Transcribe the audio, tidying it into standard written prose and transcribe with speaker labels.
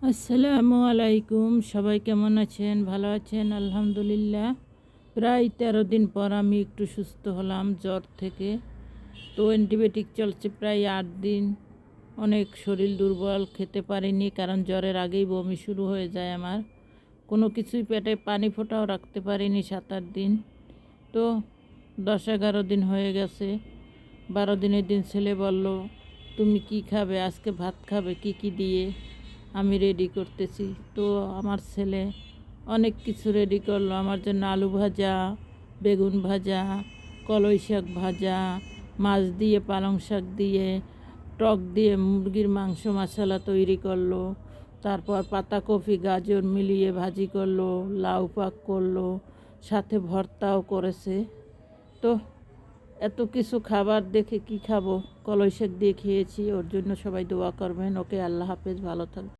Speaker 1: আসসালামু আলাইকুম। সবাই কেমন আছেন? ভালো আছেন? আলহামদুলিল্লাহ। প্রায় 13 দিন পর আমি একটু সুস্থ হলাম জ্বর থেকে। তো অ্যান্টিবায়োটিক চলছে প্রায় 8 দিন। অনেক শরীর দুর্বল, খেতে পারিনি কারণ জ্বরের আগেই বমি শুরু হয়ে যায় আমার। কোনো কিছুই পেটে পানি ফোঁটাও রাখতে পারিনি 7-8 দিন। তো 10-11 দিন হয়ে গেছে। 12 দিনের দিন ছেলে বলল, তুমি কি খাবে? আজকে ভাত খাবে কি কি দিয়ে? আমি রেডি করতেছি। তো আমার ছেলে অনেক কিছু রেডি করলো আমার জন্য। আলু ভাজা, বেগুন ভাজা, কলই শাক ভাজা, মাছ দিয়ে পালং শাক দিয়ে, টক দিয়ে মুরগির মাংস মশলা তৈরি করলো। তারপর পাতাকপি গাজর মিলিয়ে ভাজি করলো, লাউ পাক করলো, সাথে ভর্তাও করেছে। তো এত কিছু খাবার দেখে কি খাবো, কলই শাক দিয়ে খেয়েছি। ওর জন্য সবাই দোয়া করবেন। ওকে, আল্লাহ হাফেজ, ভালো থাকবে।